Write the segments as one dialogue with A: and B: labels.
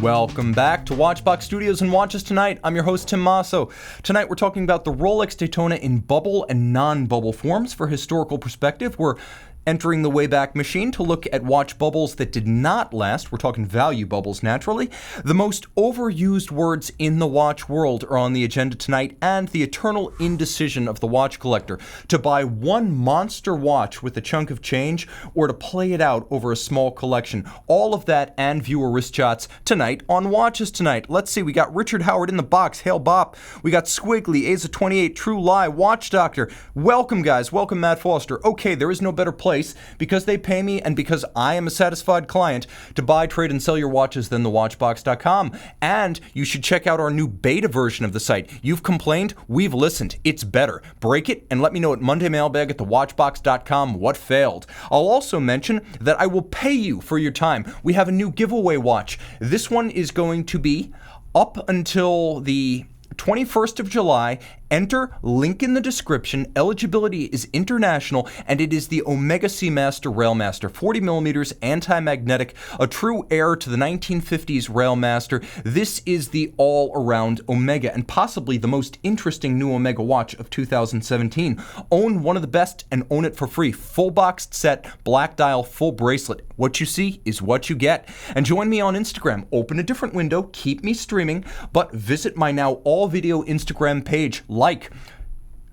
A: Welcome back to Watchbox Studios and Watches Tonight. I'm your host, Tim Mosso. Tonight we're talking about the Rolex Daytona in bubble and non-bubble forms. For historical perspective, we're entering the Wayback Machine to look at watch bubbles that did not last. We're talking value bubbles, naturally. The most overused words in the watch world are on the agenda tonight, and the eternal indecision of the watch collector: to buy one monster watch with a chunk of change or to play it out over a small collection. All of that and viewer wrist shots tonight on Watches Tonight. Let's see, we got Richard Howard in the box. Hail Bop. We got Squiggly, Aza28, True Lie, Watch Doctor. Welcome, guys. Welcome, Matt Foster. Okay, there is no better place, because they pay me and because I am a satisfied client, to buy, trade, and sell your watches than thewatchbox.com. And you should check out our new beta version of the site. You've complained, we've listened. It's better. Break it and let me know at mondaymailbag@thewatchbox.com what failed. I'll also mention that I will pay you for your time. We have a new giveaway watch. This one is going to be up until the 21st of July. Enter, link in the description. Eligibility is international, and it is the Omega Seamaster Railmaster, 40 millimeters, anti-magnetic, a true heir to the 1950s Railmaster. This is the all-around Omega, and possibly the most interesting new Omega watch of 2017. Own one of the best and own it for free. Full boxed set, black dial, full bracelet. What you see is what you get. And join me on Instagram. Open a different window, keep me streaming, but visit my now all-video Instagram page. Like,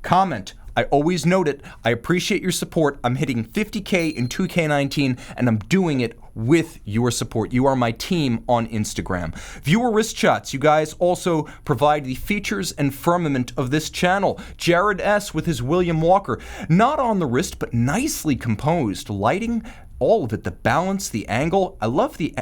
A: comment. I always note it. I appreciate your support. I'm hitting 50K in 2K19, and I'm doing it with your support. You are my team on Instagram. Viewer wrist shots. You guys also provide the features and firmament of this channel. Jared S. with his William Walker. Not on the wrist, but nicely composed. Lighting, all of it, the balance, the angle. I love the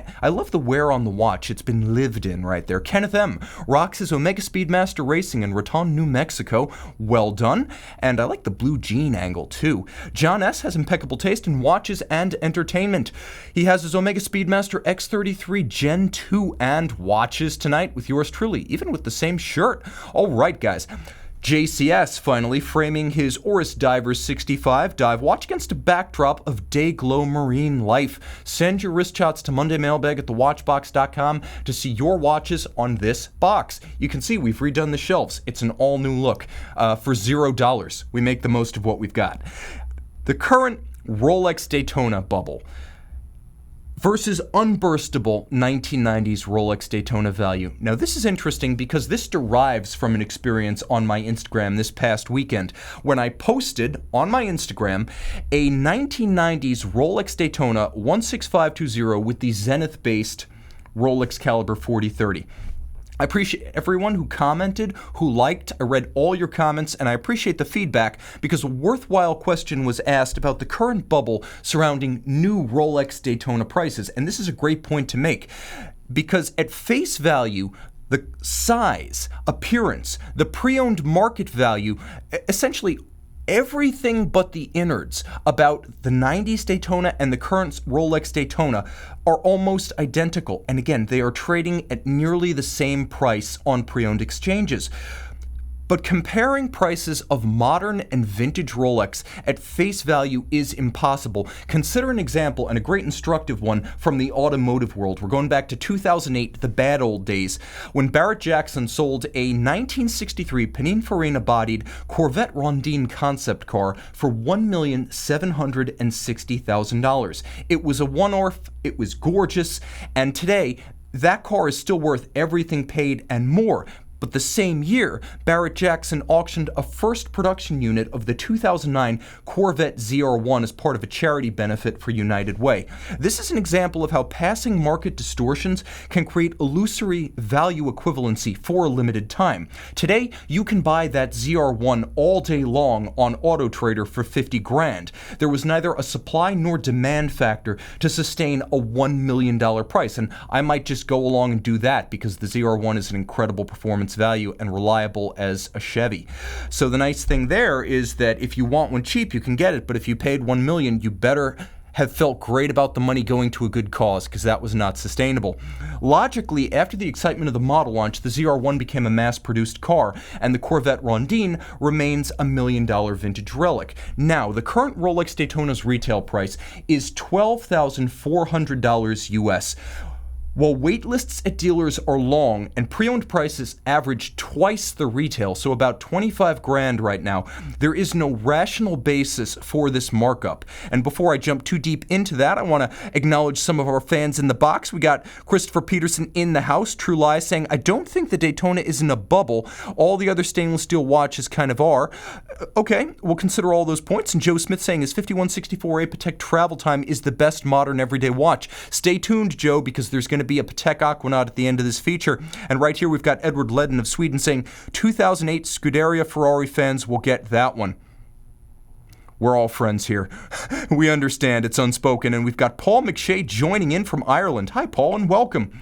A: wear on the watch. It's been lived in right there. Kenneth M. rocks his Omega Speedmaster Racing in Raton, New Mexico. Well done. And I like the blue jean angle too. John S. has impeccable taste in watches and entertainment. He has his Omega Speedmaster X33 Gen 2 and Watches Tonight with yours truly, even with the same shirt. All right, guys. JCS finally framing his Oris Divers 65 dive watch against a backdrop of day-glow marine life. Send your wrist shots to mondaymailbag@thewatchbox.com to see your watches on this box. You can see we've redone the shelves. It's an all-new look for $0. We make the most of what we've got. The current Rolex Daytona bubble versus unburstable 1990s Rolex Daytona value. Now, this is interesting because this derives from an experience on my Instagram this past weekend when I posted on my Instagram a 1990s Rolex Daytona 16520 with the Zenith-based Rolex caliber 4030. I appreciate everyone who commented, who liked. I read all your comments, and I appreciate the feedback because a worthwhile question was asked about the current bubble surrounding new Rolex Daytona prices. And this is a great point to make because at face value, the size, appearance, the pre-owned market value, essentially everything but the innards about the 90s Daytona and the current Rolex Daytona are almost identical. And again, they are trading at nearly the same price on pre-owned exchanges. But comparing prices of modern and vintage Rolex at face value is impossible. Consider an example, and a great instructive one, from the automotive world. We're going back to 2008, the bad old days, when Barrett Jackson sold a 1963 Pininfarina-bodied Corvette Rondine concept car for $1,760,000. It was a one-off, it was gorgeous, and today, that car is still worth everything paid and more. But the same year, Barrett Jackson auctioned a first production unit of the 2009 Corvette Zr1 as part of a charity benefit for United Way. This is an example of how passing market distortions can create illusory value equivalency for a limited time. Today, you can buy that Zr1 all day long on AutoTrader for $50,000. There was neither a supply nor demand factor to sustain a $1 million price, and I might just go along and do that because the Zr1 is an incredible performance value and reliable as a Chevy. So the nice thing there is that if you want one cheap, you can get it, but if you paid $1 million, you better have felt great about the money going to a good cause, because that was not sustainable. Logically, after the excitement of the model launch, the ZR1 became a mass-produced car, and the Corvette Rondine remains a $1 million vintage relic. Now, the current Rolex Daytona's retail price is $12,400 US. While wait lists at dealers are long and pre-owned prices average twice the retail, so about 25 grand right now, there is no rational basis for this markup. And before I jump too deep into that, I want to acknowledge some of our fans in the box. We got Christopher Peterson in the house, True Lies, saying, I don't think the Daytona is in a bubble. All the other stainless steel watches kind of are. Okay, we'll consider all those points. And Joe Smith saying his 5164A Patek Travel Time is the best modern everyday watch. Stay tuned, Joe, because there's going to be a Patek Aquanaut at the end of this feature. And right here we've got Edward Ledden of Sweden saying 2008 Scuderia Ferrari fans will get that one. We're all friends here. We understand it's unspoken. And we've got Paul McShay joining in from Ireland. Hi, Paul, and welcome.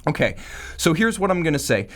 A: Okay, so here's what I'm going to say.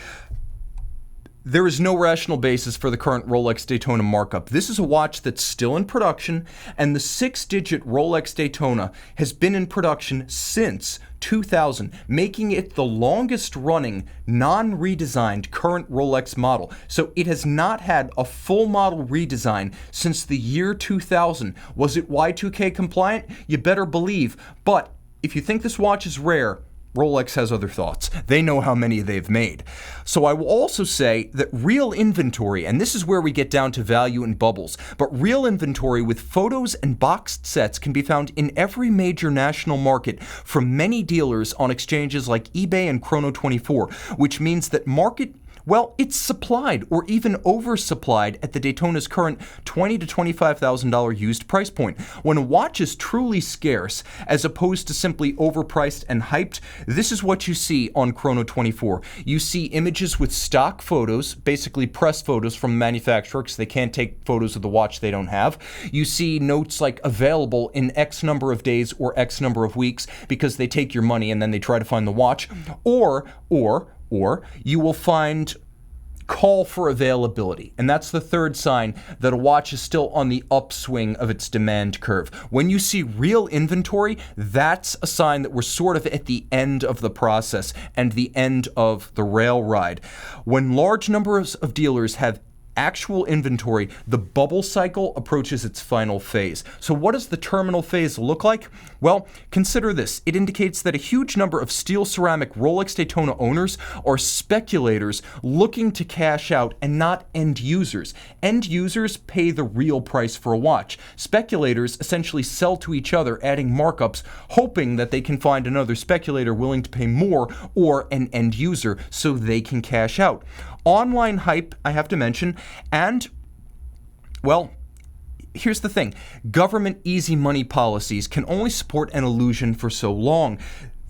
A: There is no rational basis for the current Rolex Daytona markup. This is a watch that's still in production, and the 6-digit Rolex Daytona has been in production since 2000, making it the longest running non-redesigned current Rolex model. So it has not had a full model redesign since the year 2000. Was it Y2K compliant? You better believe. But if you think this watch is rare, Rolex has other thoughts. They know how many they've made. So I will also say that real inventory, and this is where we get down to value and bubbles, but real inventory with photos and boxed sets can be found in every major national market from many dealers on exchanges like eBay and Chrono24, which means that well, it's supplied or even oversupplied at the Daytona's current $20,000 to $25,000 used price point. When a watch is truly scarce, as opposed to simply overpriced and hyped, this is what you see on Chrono24. You see images with stock photos, basically press photos from the manufacturer because they can't take photos of the watch they don't have. You see notes like available in X number of days or X number of weeks because they take your money and then they try to find the watch. Or you will find call for availability. And that's the third sign that a watch is still on the upswing of its demand curve. When you see real inventory, that's a sign that we're sort of at the end of the process and the end of the rail ride. When large numbers of dealers have actual inventory, the bubble cycle approaches its final phase. So what does the terminal phase look like? Well, consider this. It indicates that a huge number of steel ceramic Rolex Daytona owners are speculators looking to cash out and not end users. End users pay the real price for a watch. Speculators essentially sell to each other, adding markups, hoping that they can find another speculator willing to pay more or an end user so they can cash out. Online hype, I have to mention, and, well, here's the thing. Government easy money policies can only support an illusion for so long.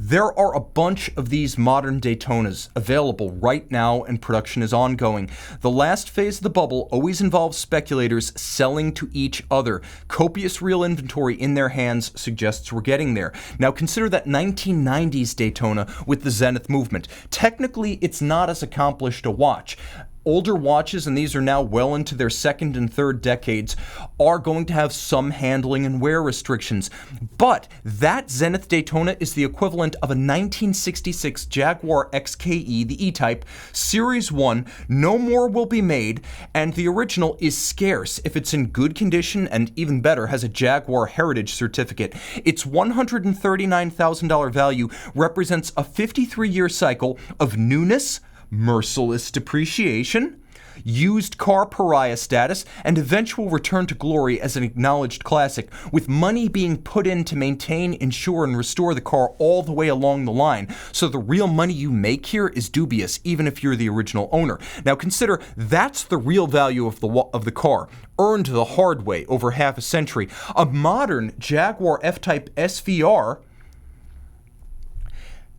A: There are a bunch of these modern Daytonas available right now and production is ongoing. The last phase of the bubble always involves speculators selling to each other. Copious real inventory in their hands suggests we're getting there. Now consider that 1990s Daytona with the Zenith movement. Technically, it's not as accomplished a watch. Older watches, and these are now well into their second and third decades, are going to have some handling and wear restrictions. But that Zenith Daytona is the equivalent of a 1966 Jaguar XKE, the E-Type, Series 1. No more will be made, and the original is scarce if it's in good condition and, even better, has a Jaguar Heritage Certificate. Its $139,000 value represents a 53-year cycle of newness, merciless depreciation, used car pariah status, and eventual return to glory as an acknowledged classic, with money being put in to maintain, insure, and restore the car all the way along the line. So the real money you make here is dubious, even if you're the original owner. Now consider that's the real value of the car, earned the hard way over half a century. A modern Jaguar F-Type SVR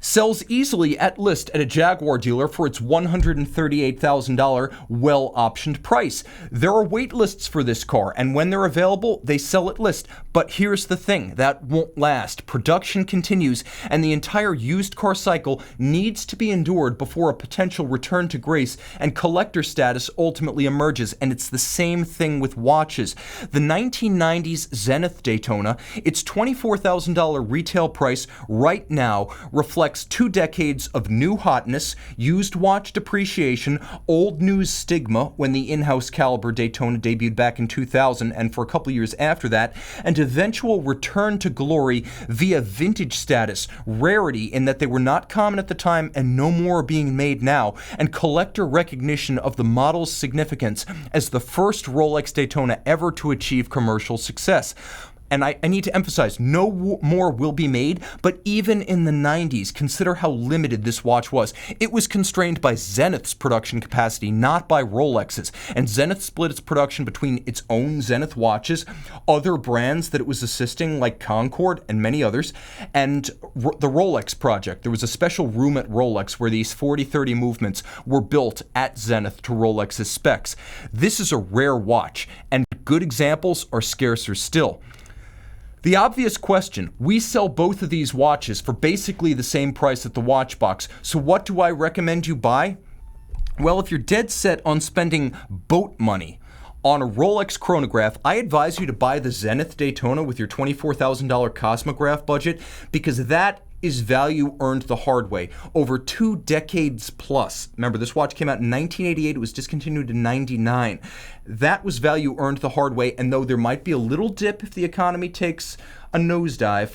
A: sells easily at list at a Jaguar dealer for its $138,000 well-optioned price. There are wait lists for this car, and when they're available, they sell at list. But here's the thing, that won't last. Production continues, and the entire used car cycle needs to be endured before a potential return to grace and collector status ultimately emerges, and it's the same thing with watches. The 1990s Zenith Daytona, its $24,000 retail price right now reflects reflects 2 decades of new hotness, used watch depreciation, old news stigma when the in-house caliber Daytona debuted back in 2000 and for a couple years after that, and eventual return to glory via vintage status, rarity in that they were not common at the time and no more are being made now, and collector recognition of the model's significance as the first Rolex Daytona ever to achieve commercial success. And I need to emphasize, no more will be made, but even in the 90s, consider how limited this watch was. It was constrained by Zenith's production capacity, not by Rolex's. And Zenith split its production between its own Zenith watches, other brands that it was assisting, like Concorde and many others, and the Rolex project. There was a special room at Rolex where these 40-30 movements were built at Zenith to Rolex's specs. This is a rare watch, and good examples are scarcer still. The obvious question, we sell both of these watches for basically the same price at the watch box, so what do I recommend you buy? Well, if you're dead set on spending boat money on a Rolex chronograph, I advise you to buy the Zenith Daytona with your $24,000 Cosmograph budget, because that is value earned the hard way over 2 decades plus. Remember, this watch came out in 1988. It was discontinued in 99. That was value earned the hard way, and though there might be a little dip if the economy takes a nosedive,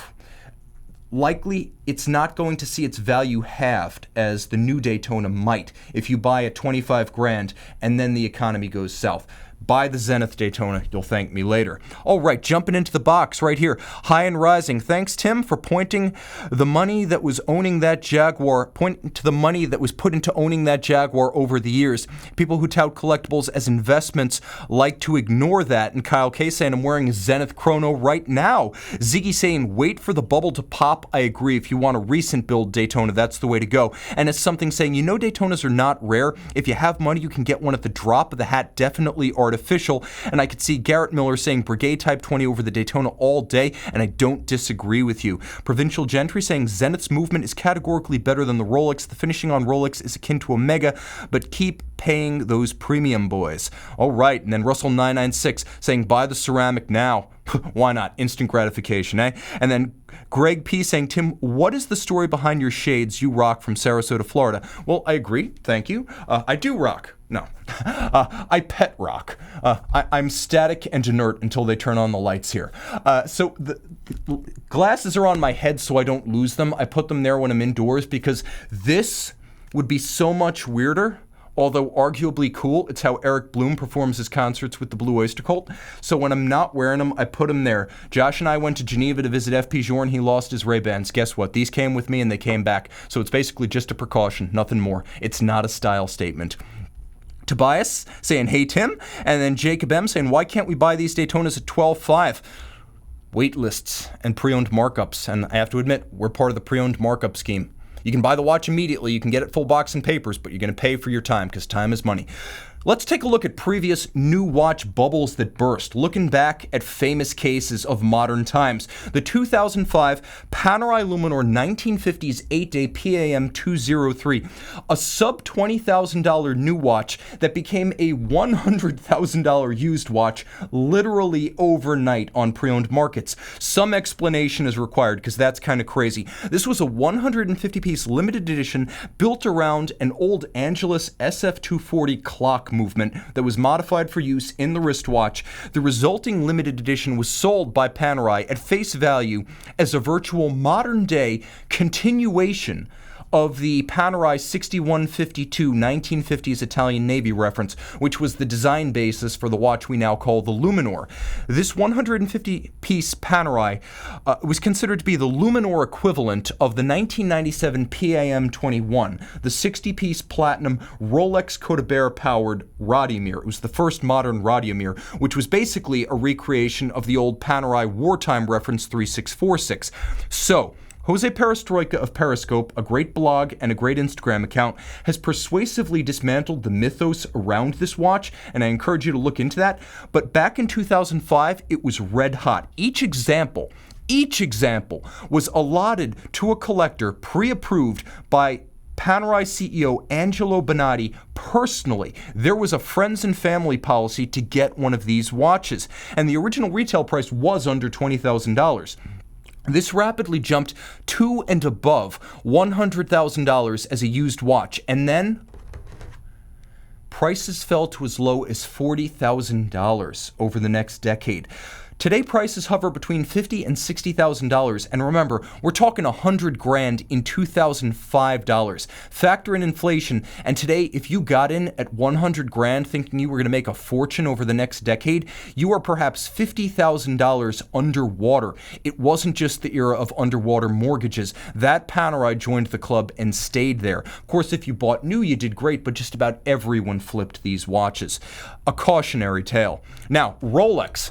A: likely it's not going to see its value halved as the new Daytona might if you buy at 25 grand and then the economy goes south. Buy the Zenith Daytona. You'll thank me later. All right, jumping into the box right here. High and rising. Thanks, Tim, for pointing the money that was owning that Jaguar, pointing to the money that was put into owning that Jaguar over the years. People who tout collectibles as investments like to ignore that. And Kyle K saying, I'm wearing a Zenith Chrono right now. Ziggy saying, wait for the bubble to pop. I agree. If you want a recent build Daytona, that's the way to go. And it's something saying, you know, Daytonas are not rare. If you have money, you can get one at the drop of the hat. Definitely artificial. And I could see Garrett Miller saying Brigade Type 20 over the Daytona all day, and I don't disagree with you. Provincial Gentry saying Zenith's movement is categorically better than the Rolex. The finishing on Rolex is akin to Omega, but keep paying those premium boys. All right, and then Russell 996 saying buy the ceramic now. Why not? Instant gratification, eh? And then Greg P saying, Tim, what is the story behind your shades you rock from Sarasota, Florida? Well, I agree. Thank you. I do rock. No. I pet rock. I'm static and inert until they turn on the lights here. So the glasses are on my head so I don't lose them. I put them there when I'm indoors because this would be so much weirder. Although arguably cool, it's how Eric Bloom performs his concerts with the Blue Oyster Cult. So when I'm not wearing them, I put them there. Josh and I went to Geneva to visit FP Journe. He lost his Ray-Bans. Guess what? These came with me and they came back. So it's basically just a precaution, nothing more. It's not a style statement. Tobias saying, hey, Tim. And then Jacob M saying, why can't we buy these Daytonas at $12,500? Wait lists and pre-owned markups. And I have to admit, we're part of the pre-owned markup scheme. You can buy the watch immediately, you can get it full box and papers, but you're going to pay for your time because time is money. Let's take a look at previous new watch bubbles that burst, looking back at famous cases of modern times. The 2005 Panerai Luminor 1950s 8-day PAM 203, a sub $20,000 new watch that became a $100,000 used watch literally overnight on pre-owned markets. Some explanation is required because that's kind of crazy. This was a 150-piece limited edition built around an old Angelus SF240 clock movement that was modified for use in the wristwatch. The resulting limited edition was sold by Panerai at face value as a virtual modern-day continuation of the Panerai 6152 1950s Italian Navy reference, which was the design basis for the watch we now call the Luminor. This 150-piece Panerai was considered to be the Luminor equivalent of the 1997 PAM 21, the 60-piece platinum Rolex Codebert-powered Radiomir. It was the first modern Radiomir, which was basically a recreation of the old Panerai wartime reference 3646. So, Jose Perestroika of Periscope, a great blog and a great Instagram account, has persuasively dismantled the mythos around this watch, and I encourage you to look into that. But back in 2005, it was red hot. Each example was allotted to a collector pre-approved by Panerai CEO Angelo Bonatti personally. There was a friends and family policy to get one of these watches, and the original retail price was under $20,000. This rapidly jumped to and above $100,000 as a used watch, and then prices fell to as low as $40,000 over the next decade. Today, prices hover between $50,000 and $60,000, and remember, we're talking $100,000 in 2005 dollars. Factor in inflation, and today, if you got in at $100,000 thinking you were going to make a fortune over the next decade, you are perhaps $50,000 underwater. It wasn't just the era of underwater mortgages. That Panerai joined the club and stayed there. Of course, if you bought new, you did great, but just about everyone flipped these watches. A cautionary tale. Now, Rolex.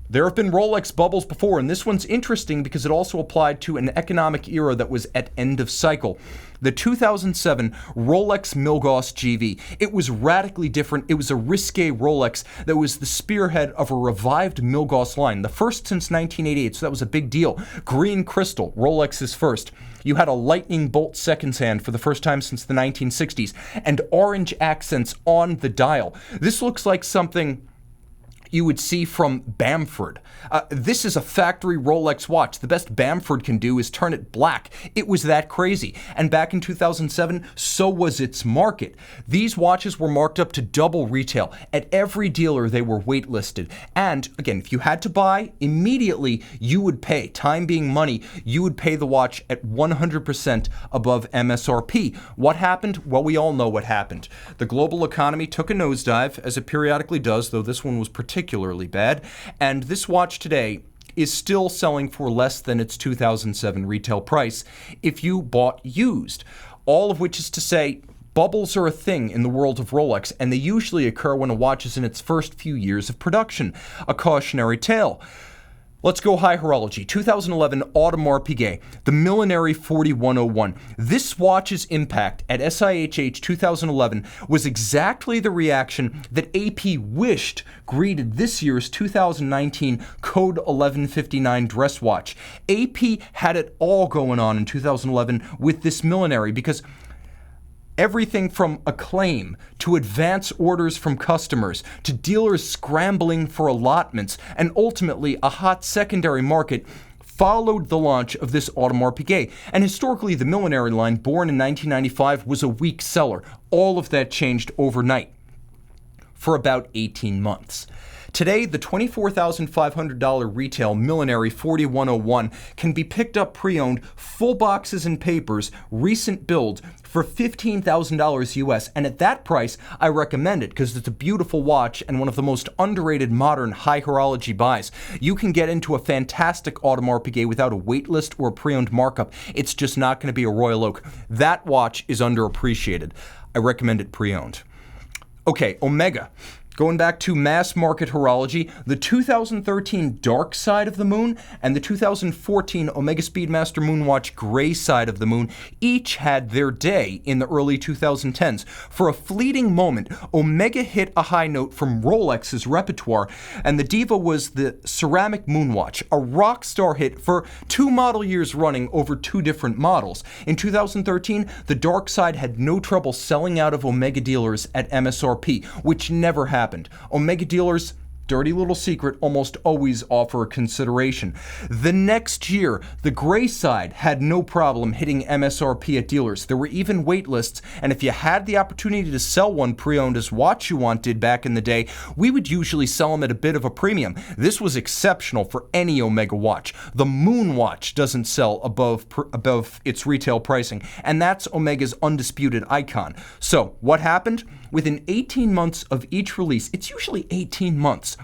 A: There have been Rolex bubbles before, and this one's interesting because it also applied to an economic era that was at end of cycle. The 2007 Rolex Milgauss GV. It was radically different. It was a risque Rolex that was the spearhead of a revived Milgauss line, the first since 1988, so that was a big deal. Green crystal, Rolex's first. You had a lightning bolt seconds hand for the first time since the 1960s, and orange accents on the dial. This looks like something you would see from Bamford. This is a factory Rolex watch. The best Bamford can do is turn it black. It was that crazy. And back in 2007, so was its market. These watches were marked up to double retail. At every dealer, they were waitlisted. And again, if you had to buy, immediately you would pay. Time being money, you would pay the watch at 100% above MSRP. What happened? Well, we all know what happened. The global economy took a nosedive, as it periodically does, though this one was particularly bad. And this watch today is still selling for less than its 2007 retail price if you bought used. All of which is to say, bubbles are a thing in the world of Rolex, and they usually occur when a watch is in its first few years of production. A cautionary tale. Let's go high horology. 2011 Audemars Piguet, the Millenary 4101. This watch's impact at SIHH 2011 was exactly the reaction that AP wished greeted this year's 2019 Code 1159 dress watch. AP had it all going on in 2011 with this Millenary because everything from acclaim to advance orders from customers to dealers scrambling for allotments and ultimately a hot secondary market followed the launch of this Audemars Piguet. And historically, the Millenary line, born in 1995, was a weak seller. All of that changed overnight for about 18 months. Today, the $24,500 retail Millenary 4101 can be picked up pre-owned, full boxes and papers, recent build, for $15,000 US. And at that price, I recommend it because it's a beautiful watch and one of the most underrated modern high horology buys. You can get into a fantastic Audemars Piguet without a waitlist or a pre-owned markup. It's just not going to be a Royal Oak. That watch is underappreciated. I recommend it pre-owned. Okay, Omega. Going back to mass market horology, the 2013 Dark Side of the Moon and the 2014 Omega Speedmaster Moonwatch Gray Side of the Moon each had their day in the early 2010s. For a fleeting moment, Omega hit a high note from Rolex's repertoire, and the diva was the Ceramic Moonwatch, a rock star hit for 2 model years running over 2 different models. In 2013, the Dark Side had no trouble selling out of Omega dealers at MSRP, which never happened. Omega dealers, dirty little secret, almost always offer a consideration. The next year, the Gray Side had no problem hitting MSRP at dealers. There were even wait lists, and if you had the opportunity to sell one pre-owned as Watch You Want did back in the day, we would usually sell them at a bit of a premium. This was exceptional for any Omega watch. The Moonwatch doesn't sell above its retail pricing, and that's Omega's undisputed icon. So, what happened? Within 18 months of each release, it's usually 18 months,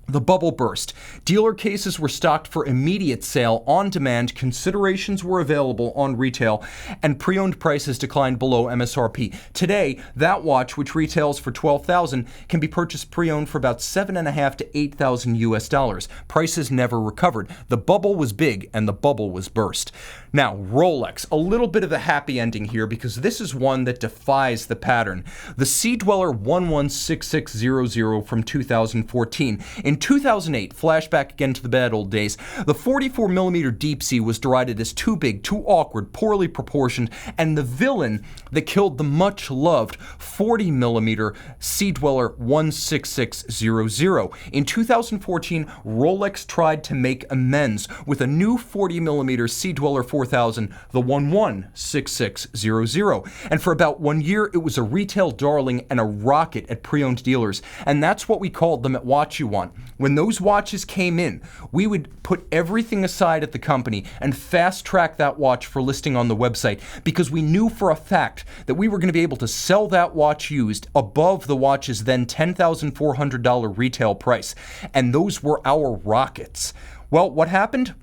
A: the bubble burst. Dealer cases were stocked for immediate sale on demand, considerations were available on retail, and pre-owned prices declined below MSRP. Today, that watch, which retails for $12,000, can be purchased pre-owned for about $7,500 to $8,000 US. Prices never recovered. The bubble was big and the bubble was burst. Now, Rolex, a little bit of a happy ending here because this is one that defies the pattern. The Sea Dweller 116600 from 2014. In In 2008, flashback again to the bad old days, the 44mm deep sea was derided as too big, too awkward, poorly proportioned, and the villain that killed the much-loved 40mm Sea Dweller 16600. In 2014, Rolex tried to make amends with a new 40mm Sea Dweller 4000, the 116600. And for about 1 year, it was a retail darling and a rocket at pre-owned dealers. And that's what we called them at Watch You Want. When those watches came in, we would put everything aside at the company and fast-track that watch for listing on the website, because we knew for a fact that we were going to be able to sell that watch used above the watch's then $10,400 retail price. And those were our rockets. Well, what happened?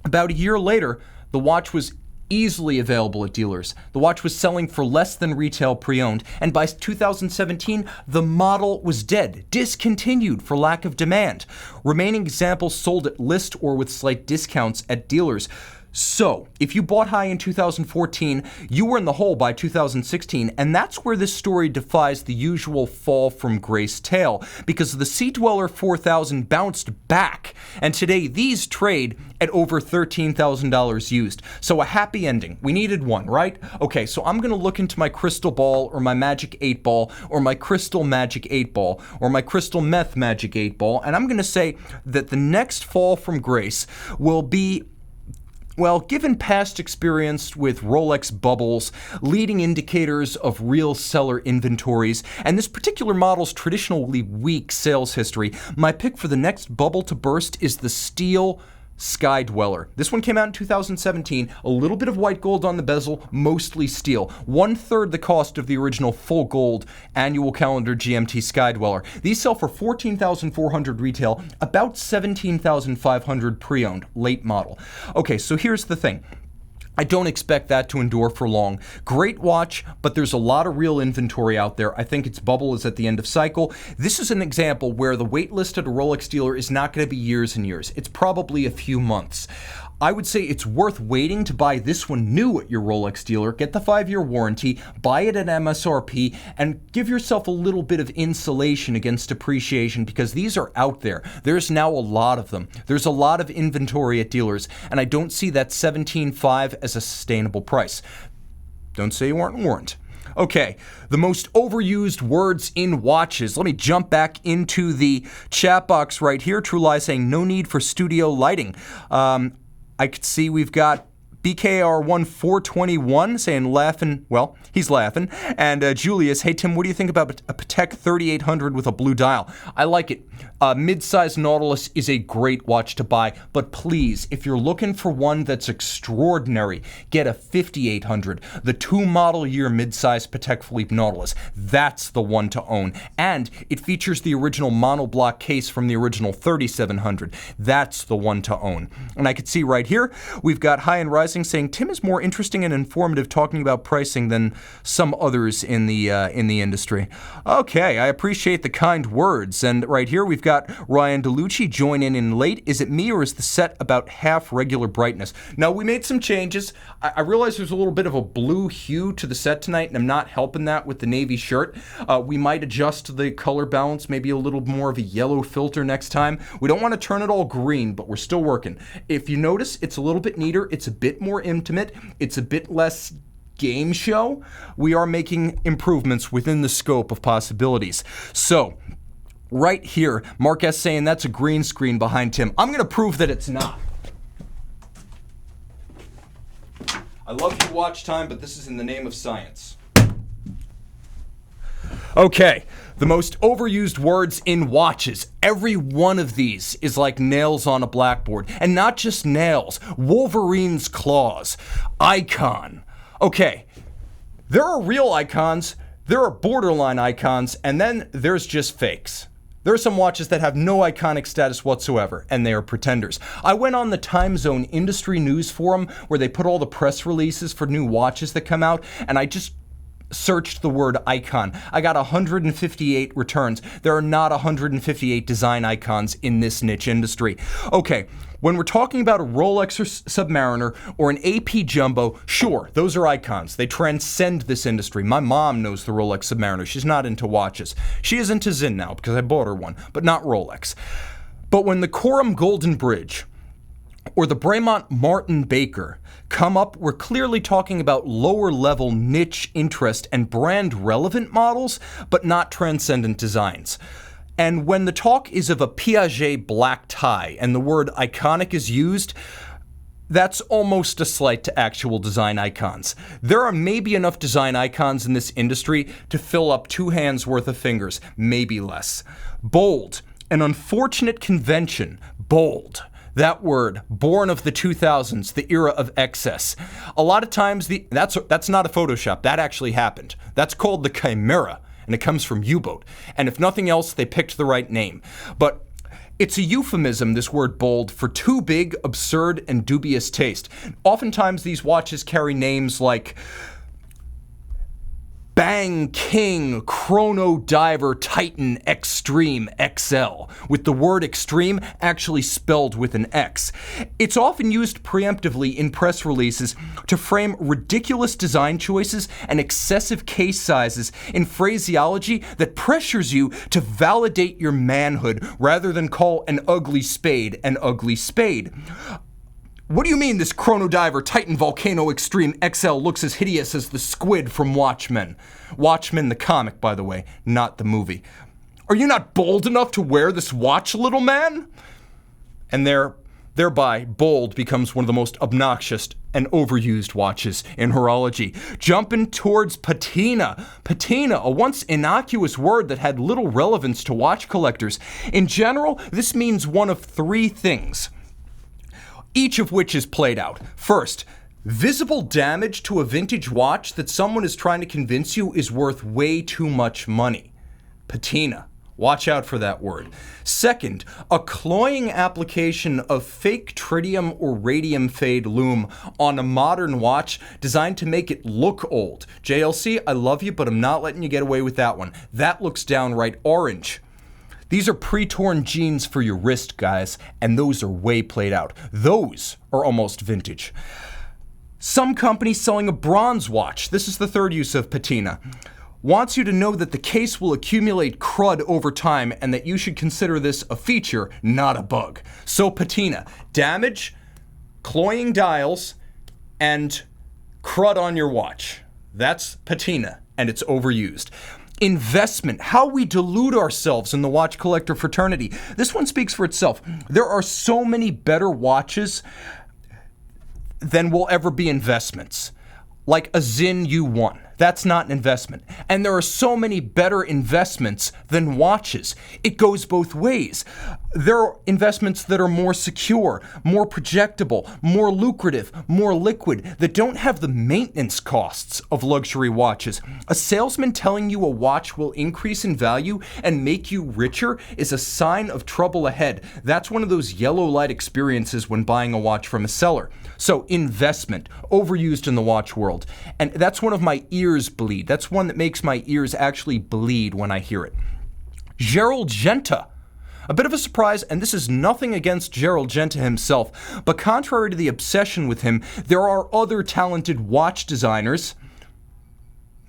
A: About a year later, the watch was easily available at dealers. The watch was selling for less than retail pre-owned, and by 2017, the model was dead, discontinued for lack of demand. Remaining examples sold at list or with slight discounts at dealers. So, if you bought high in 2014, you were in the hole by 2016, and that's where this story defies the usual fall from grace tale, because the Sea Dweller 4000 bounced back, and today these trade at over $13,000 used. So a happy ending. We needed one, right? Okay, so I'm going to look into my crystal ball, or my magic 8 ball, or my crystal magic 8 ball, or my crystal meth magic 8 ball, and I'm going to say that the next fall from grace will be, well, given past experience with Rolex bubbles, leading indicators of real seller inventories, and this particular model's traditionally weak sales history, my pick for the next bubble to burst is the Steel Sky Dweller. This one came out in 2017, a little bit of white gold on the bezel, mostly steel. 1/3 the cost of the original full gold annual calendar GMT Sky Dweller. These sell for $14,400 retail, about $17,500 pre-owned, late model. Okay, so here's the thing. I don't expect that to endure for long. Great watch, but there's a lot of real inventory out there. I think its bubble is at the end of cycle. This is an example where the wait list at a Rolex dealer is not going to be years and years. It's probably a few months. I would say it's worth waiting to buy this one new at your Rolex dealer, get the 5-year warranty, buy it at MSRP, and give yourself a little bit of insulation against depreciation, because these are out there. There's now a lot of them. There's a lot of inventory at dealers, and I don't see that $17,500 as a sustainable price. Don't say you aren't warned. Okay, the most overused words in watches. Let me jump back into the chat box right here. True Lie saying no need for studio lighting. I could see we've got BKR1421 saying laughing, well, he's laughing. And Julius, hey Tim, what do you think about a Patek 3800 with a blue dial? I like it. Mid-size Nautilus is a great watch to buy, but please, if you're looking for one that's extraordinary, get a 5800, the 2 model year mid-size Patek Philippe Nautilus. That's the one to own. And it features the original monoblock case from the original 3700. That's the one to own. And I could see right here, we've got High and Rising saying Tim is more interesting and informative talking about pricing than some others in the industry. Okay, I appreciate the kind words. And right here we've got Ryan DeLucci join in late. Is it me or is the set about half regular brightness? Now, we made some changes. I realize there's a little bit of a blue hue to the set tonight, and I'm not helping that with the navy shirt. We might adjust the color balance, maybe a little more of a yellow filter next time. We don't want to turn it all green, but we're still working. If you notice, it's a little bit neater. It's a bit more intimate. It's a bit less game show. We are making improvements within the scope of possibilities. So, right here, Mark S. saying that's a green screen behind Tim. I'm going to prove that it's not. I love you watch time, but this is in the name of science. Okay, the most overused words in watches. Every one of these is like nails on a blackboard. And not just nails, Wolverine's claws. Icon. Okay, there are real icons, there are borderline icons, and then there's just fakes. There are some watches that have no iconic status whatsoever, and they are pretenders. I went on the Time Zone industry news forum where they put all the press releases for new watches that come out, and I just searched the word icon. I got 158 returns. There are not 158 design icons in this niche industry. Okay, when we're talking about a Rolex or Submariner or an AP Jumbo, sure, those are icons. They transcend this industry. My mom knows the Rolex Submariner. She's not into watches. She is into Zin now because I bought her one, but not Rolex. But when the Coram Golden Bridge or the Bremont Martin Baker come up, we're clearly talking about lower level niche interest and brand relevant models, but not transcendent designs. And when the talk is of a Piaget black tie and the word iconic is used, that's almost a slight to actual design icons. There are maybe enough design icons in this industry to fill up 2 hands worth of fingers, maybe less. Bold, an unfortunate convention, bold. That word, born of the 2000s, the era of excess. A lot of times, that's not a Photoshop. That actually happened. That's called the Chimera, and it comes from U-boat. And if nothing else, they picked the right name. But it's a euphemism, this word bold, for too big, absurd, and dubious taste. Oftentimes, these watches carry names like Bang King Chrono Diver Titan Extreme XL, with the word extreme actually spelled with an X. It's often used preemptively in press releases to frame ridiculous design choices and excessive case sizes in phraseology that pressures you to validate your manhood rather than call an ugly spade an ugly spade. What do you mean this Chrono Diver Titan Volcano Extreme XL looks as hideous as the squid from Watchmen? Watchmen the comic, by the way, not the movie. Are you not bold enough to wear this watch, little man? And thereby, bold becomes one of the most obnoxious and overused watches in horology. Jumping towards patina. Patina, a once innocuous word that had little relevance to watch collectors. In general, this means one of 3 things, each of which is played out. First, visible damage to a vintage watch that someone is trying to convince you is worth way too much money. Patina. Watch out for that word. Second, a cloying application of fake tritium or radium fade lume on a modern watch designed to make it look old. JLC, I love you, but I'm not letting you get away with that one. That looks downright orange. These are pre-torn jeans for your wrist, guys, and those are way played out. Those are almost vintage. Some company selling a bronze watch, this is the third use of patina, wants you to know that the case will accumulate crud over time and that you should consider this a feature, not a bug. So patina, damage, cloying dials, and crud on your watch. That's patina, and it's overused. Investment, how we delude ourselves in the watch collector fraternity. This one speaks for itself. There are so many better watches than will ever be investments. Like a Zin U1. That's not an investment. And there are so many better investments than watches. It goes both ways. There are investments that are more secure, more projectable, more lucrative, more liquid, that don't have the maintenance costs of luxury watches. A salesman telling you a watch will increase in value and make you richer is a sign of trouble ahead. That's one of those yellow light experiences when buying a watch from a seller. So investment, overused in the watch world. And that's one of my ears bleed. That's one that makes my ears actually bleed when I hear it. Gerald Genta. A bit of a surprise, and this is nothing against Gerald Genta himself, but contrary to the obsession with him, there are other talented watch designers.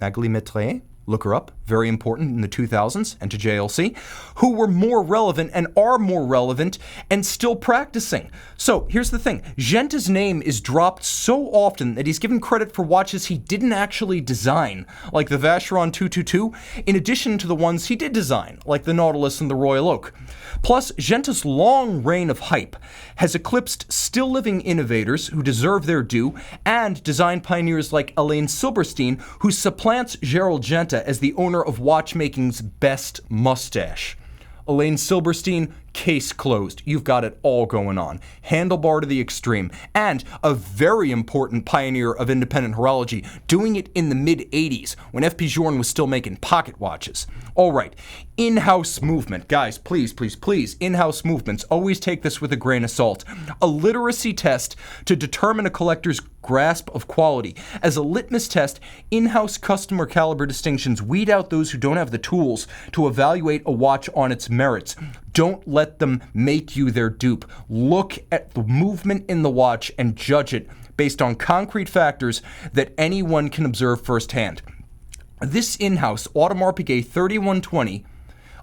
A: Magali Maitre, look her up, very important in the 2000s and to JLC, who were more relevant and are more relevant and still practicing. So here's the thing, Genta's name is dropped so often that he's given credit for watches he didn't actually design, like the Vacheron 222, in addition to the ones he did design, like the Nautilus and the Royal Oak. Plus, Genta's long reign of hype has eclipsed still living innovators who deserve their due and design pioneers like Elaine Silberstein, who supplants Gerald Genta as the owner of watchmaking's best mustache. Elaine Silberstein, case closed. You've got it all going on. Handlebar to the extreme. And a very important pioneer of independent horology, doing it in the mid-'80s when F.P. Journe was still making pocket watches. All right, in-house movement. Guys, please, please, please, in-house movements. Always take this with a grain of salt. A literacy test to determine a collector's grasp of quality. As a litmus test, in-house customer caliber distinctions weed out those who don't have the tools to evaluate a watch on its merits. Don't let them make you their dupe. Look at the movement in the watch and judge it based on concrete factors that anyone can observe firsthand. This in-house Audemars Piguet 3120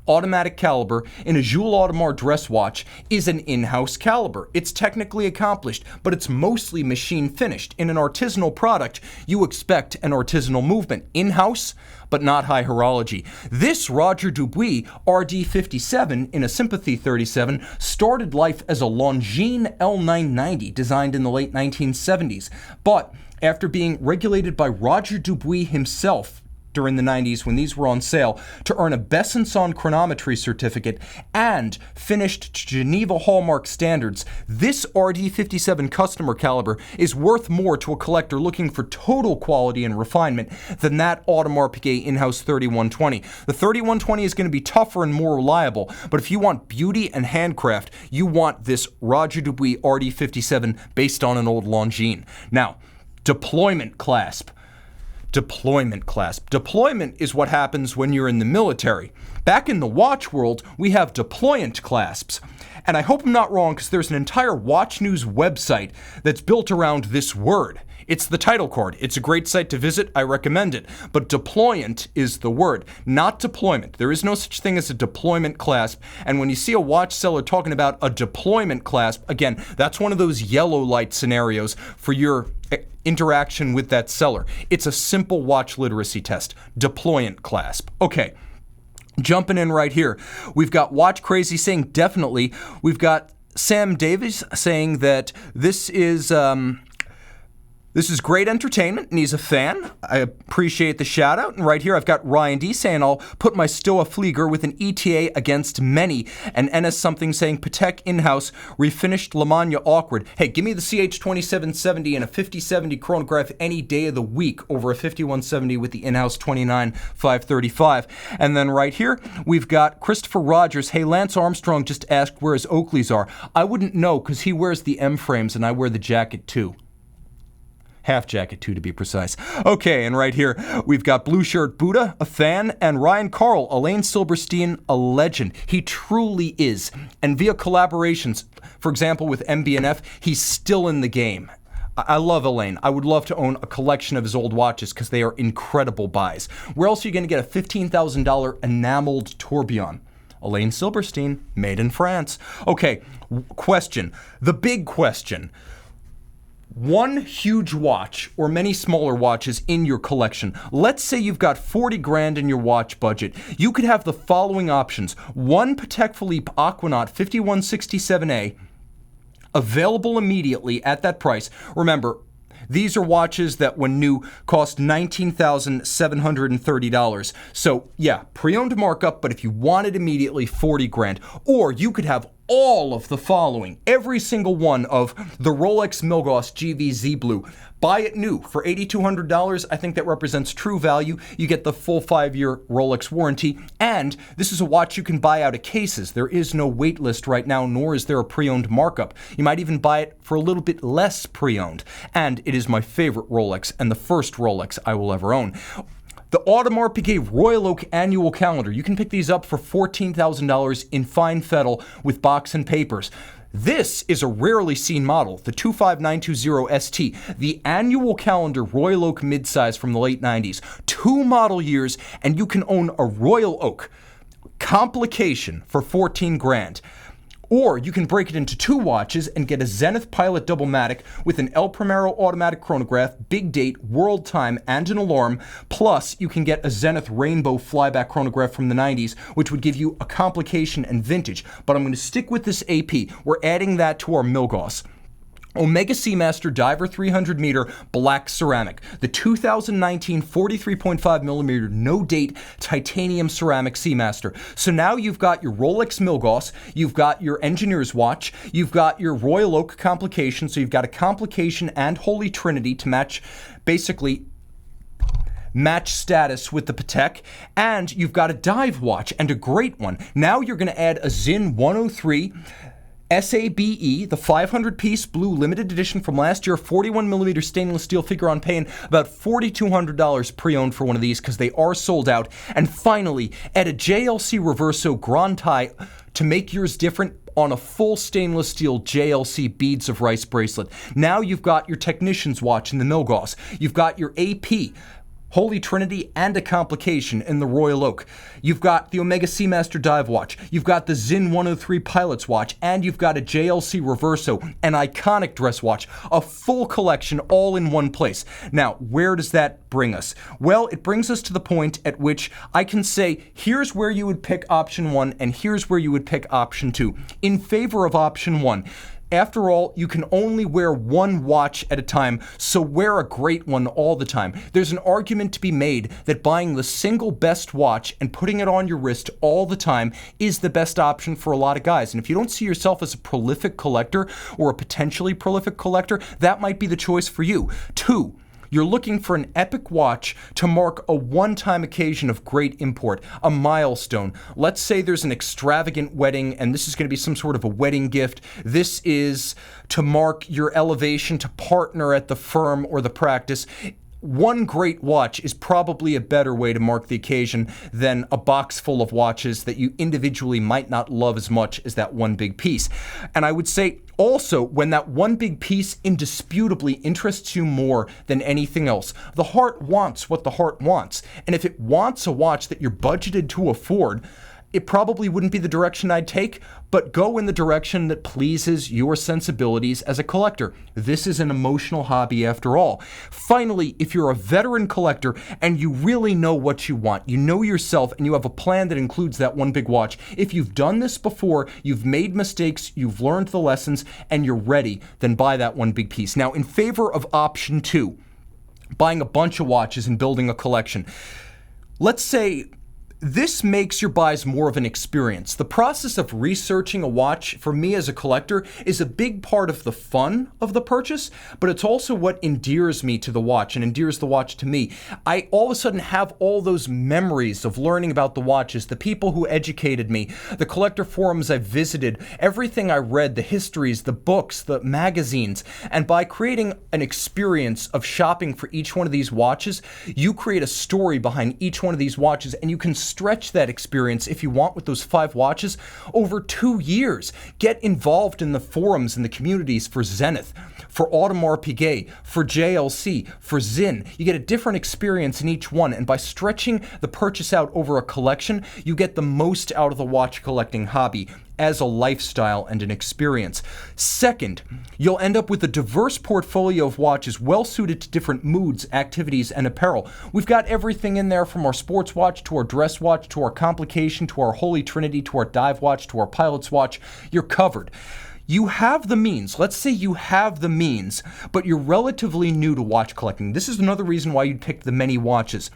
A: automatic caliber in a Jules Audemars dress watch is an in-house caliber. It's technically accomplished, but it's mostly machine finished. In an artisanal product, you expect an artisanal movement. In-house, but not high horology. This Roger Dubuis RD57 in a Sympathy 37 started life as a Longines L990 designed in the late 1970s, but after being regulated by Roger Dubuis himself during the 90s when these were on sale to earn a Besançon chronometry certificate and finished to Geneva Hallmark standards, this RD57 customer caliber is worth more to a collector looking for total quality and refinement than that Audemars Piguet in-house 3120. The 3120 is going to be tougher and more reliable, but if you want beauty and handcraft, you want this Roger Dubuis RD57 based on an old Longines. Now, deployment clasp. Deployment clasp. Deployment is what happens when you're in the military. Back in the watch world, we have deployant clasps. And I hope I'm not wrong because there's an entire Watch News website that's built around this word. It's the title card. It's a great site to visit. I recommend it. But deployant is the word, not deployment. There is no such thing as a deployment clasp. And when you see a watch seller talking about a deployment clasp, again, that's one of those yellow light scenarios for your interaction with that seller. It's a simple watch literacy test. Deployant clasp. Okay. Jumping in right here. We've got Watch Crazy saying definitely. We've got Sam Davies saying that this is great entertainment, and he's a fan. I appreciate the shout out. And right here, I've got Ryan D saying, I'll put my Stoa Flieger with an ETA against many. And NS something saying, Patek in-house, refinished Lamagna awkward. Hey, give me the CH2770 and a 5070 chronograph any day of the week over a 5170 with the in-house 29535. And then right here, we've got Christopher Rogers. Hey, Lance Armstrong just asked where his Oakleys are. I wouldn't know because he wears the M frames and I wear the jacket too. Half jacket, too, to be precise. Okay, and right here, we've got Blue Shirt Buddha, a fan, and Ryan Carl, Elaine Silberstein, a legend. He truly is. And via collaborations, for example, with MB&F, he's still in the game. I love Elaine. I would love to own a collection of his old watches because they are incredible buys. Where else are you going to get a $15,000 enameled tourbillon? Elaine Silberstein, made in France. Okay, question. The big question. One huge watch or many smaller watches in your collection. Let's say you've got 40 grand in your watch budget. You could have the following options. One Patek Philippe Aquanaut 5167A, available immediately at that price. Remember, these are watches that when new cost $19,730. So yeah, pre-owned markup, but if you want it immediately, 40 grand. Or you could have all of the following, every single one of the Rolex Milgauss GVZ Blue. Buy it new for $8,200. I think that represents true value. You get the full 5-year Rolex warranty, and this is a watch you can buy out of cases. There is no wait list right now, nor is there a pre-owned markup. You might even buy it for a little bit less pre-owned, and it is my favorite Rolex and the first Rolex I will ever own. The Audemars Piguet Royal Oak Annual Calendar. You can pick these up for $14,000 in fine fettle with box and papers. This is a rarely seen model, the 25920 ST, the Annual Calendar Royal Oak midsize from the late 90s. 2 model years, and you can own a Royal Oak complication for 14 grand. Or you can break it into 2 watches and get a Zenith Pilot Double-Matic with an El Primero automatic chronograph, big date, world time, and an alarm. Plus, you can get a Zenith Rainbow flyback chronograph from the 90s, which would give you a complication and vintage. But I'm going to stick with this AP. We're adding that to our Milgauss. Omega Seamaster Diver 300 meter black ceramic. The 2019 43.5 millimeter no date titanium ceramic Seamaster. So now you've got your Rolex Milgauss, you've got your engineer's watch, you've got your Royal Oak complication. So you've got a complication and Holy Trinity to match status with the Patek, and you've got a dive watch and a great one. Now you're going to add a Zin 103 SABE, the 500-piece blue limited edition from last year, 41mm stainless steel figure on paying about $4,200 pre-owned for one of these because they are sold out. And finally, add a JLC Reverso Grand Tie to make yours different on a full stainless steel JLC Beads of Rice bracelet. Now you've got your technician's watch in the Milgauss. You've got your AP Holy Trinity and a complication in the Royal Oak. You've got the Omega Seamaster dive watch, you've got the Zin 103 pilot's watch, and you've got a JLC Reverso, an iconic dress watch, a full collection all in one place. Now, where does that bring us? Well, it brings us to the point at which I can say, here's where you would pick option 1 and here's where you would pick option 2. In favor of option 1. After all, you can only wear one watch at a time, so wear a great one all the time. There's an argument to be made that buying the single best watch and putting it on your wrist all the time is the best option for a lot of guys. And if you don't see yourself as a prolific collector or a potentially prolific collector, that might be the choice for you. 2. You're looking for an epic watch to mark a one-time occasion of great import, a milestone. Let's say there's an extravagant wedding, and this is going to be some sort of a wedding gift. This is to mark your elevation to partner at the firm or the practice. One great watch is probably a better way to mark the occasion than a box full of watches that you individually might not love as much as that one big piece. And I would say also, when that one big piece indisputably interests you more than anything else, the heart wants what the heart wants. And if it wants a watch that you're budgeted to afford, it probably wouldn't be the direction I'd take, but go in the direction that pleases your sensibilities as a collector. This is an emotional hobby after all. Finally, if you're a veteran collector and you really know what you want, you know yourself, and you have a plan that includes that one big watch, if you've done this before, you've made mistakes, you've learned the lessons, and you're ready, then buy that one big piece. Now, in favor of option 2, buying a bunch of watches and building a collection, let's say this makes your buys more of an experience. The process of researching a watch, for me as a collector, is a big part of the fun of the purchase, but it's also what endears me to the watch and endears the watch to me. I all of a sudden have all those memories of learning about the watches, the people who educated me, the collector forums I visited, everything I read, the histories, the books, the magazines, and by creating an experience of shopping for each one of these watches, you create a story behind each one of these watches, and you can stretch that experience, if you want, with those 5 watches over 2 years. Get involved in the forums and the communities for Zenith, for Audemars Piguet, for JLC, for Zin. You get a different experience in each one, and by stretching the purchase out over a collection, you get the most out of the watch collecting hobby as a lifestyle and an experience. Second, you'll end up with a diverse portfolio of watches well suited to different moods, activities, and apparel. We've got everything in there from our sports watch to our dress watch to our complication to our Holy Trinity to our dive watch to our pilot's watch. You're covered. You have the means. Let's say you have the means, but you're relatively new to watch collecting. This is another reason why you'd pick the many watches.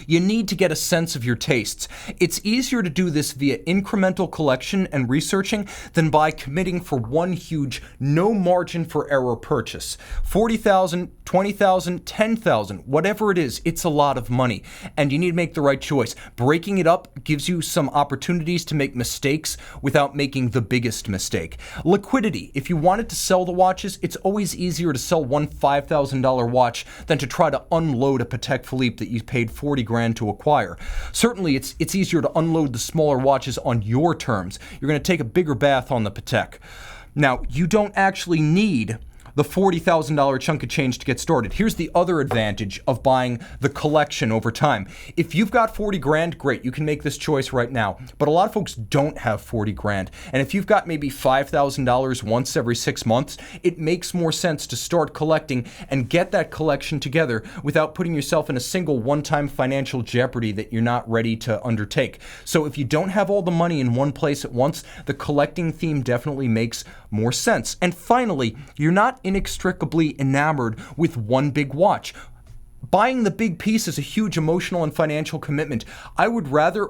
A: You need to get a sense of your tastes. It's easier to do this via incremental collection and researching than by committing for one huge, no margin for error purchase. $40,000, $20,000, $10,000, whatever it is, it's a lot of money, and you need to make the right choice. Breaking it up gives you some opportunities to make mistakes without making the biggest mistake. Liquidity. If you wanted to sell the watches, it's always easier to sell one $5,000 watch than to try to unload a Patek Philippe that you paid $40,000 to acquire. Certainly, it's easier to unload the smaller watches on your terms. You're going to take a bigger bath on the Patek. Now, you don't actually need the $40,000 chunk of change to get started. Here's the other advantage of buying the collection over time. If you've got 40 grand, great, you can make this choice right now. But a lot of folks don't have 40 grand. And if you've got maybe $5,000 once every 6 months, it makes more sense to start collecting and get that collection together without putting yourself in a single one-time financial jeopardy that you're not ready to undertake. So if you don't have all the money in one place at once, the collecting theme definitely makes more sense. And finally, you're not inextricably enamored with one big watch. Buying the big piece is a huge emotional and financial commitment. I would rather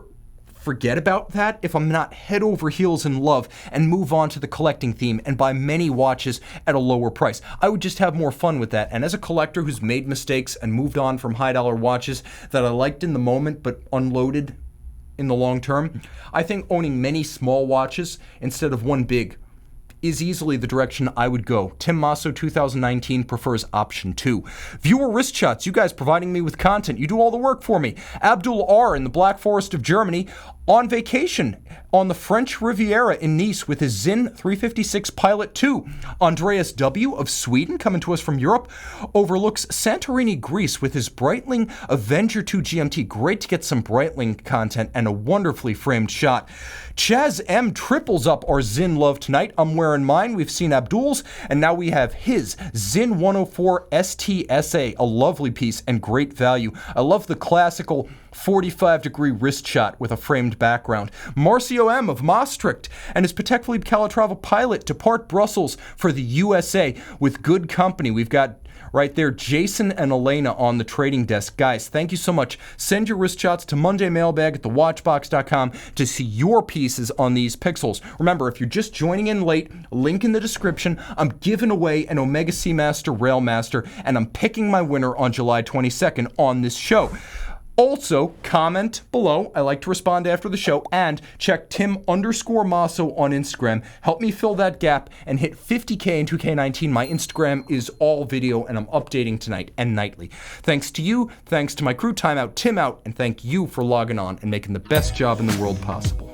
A: forget about that if I'm not head over heels in love and move on to the collecting theme and buy many watches at a lower price. I would just have more fun with that. And as a collector who's made mistakes and moved on from high dollar watches that I liked in the moment but unloaded in the long term, I think owning many small watches instead of one big is easily the direction I would go. Tim Mosso 2019 prefers option 2. Viewer wrist shots, you guys providing me with content. You do all the work for me. Abdul R in the Black Forest of Germany on vacation On the French Riviera in Nice with his Zin 356 Pilot 2. Andreas W. of Sweden, coming to us from Europe, overlooks Santorini, Greece with his Breitling Avenger 2 GMT. Great to get some Breitling content and a wonderfully framed shot. Chaz M. triples up our Zin love tonight. I'm wearing mine. We've seen Abdul's, and now we have his Zin 104 STSA, a lovely piece and great value. I love the classical 45-degree wrist shot with a framed background. Marcio M. of Maastricht and his Patek Philippe Calatrava Pilot depart Brussels for the USA with good company. We've got right there Jason and Elena on the trading desk. Guys, thank you so much. Send your wrist shots to mondaymailbag@thewatchbox.com to see your pieces on these pixels. Remember, if you're just joining in late, link in the description. I'm giving away an Omega Seamaster Railmaster, and I'm picking my winner on July 22nd on this show. Also, comment below. I like to respond after the show. And check Tim_Mosso on Instagram. Help me fill that gap and hit 50K in 2K19. My Instagram is all video, and I'm updating tonight and nightly. Thanks to you, thanks to my crew, Time Out, Tim Out, and thank you for logging on and making the best job in the world possible.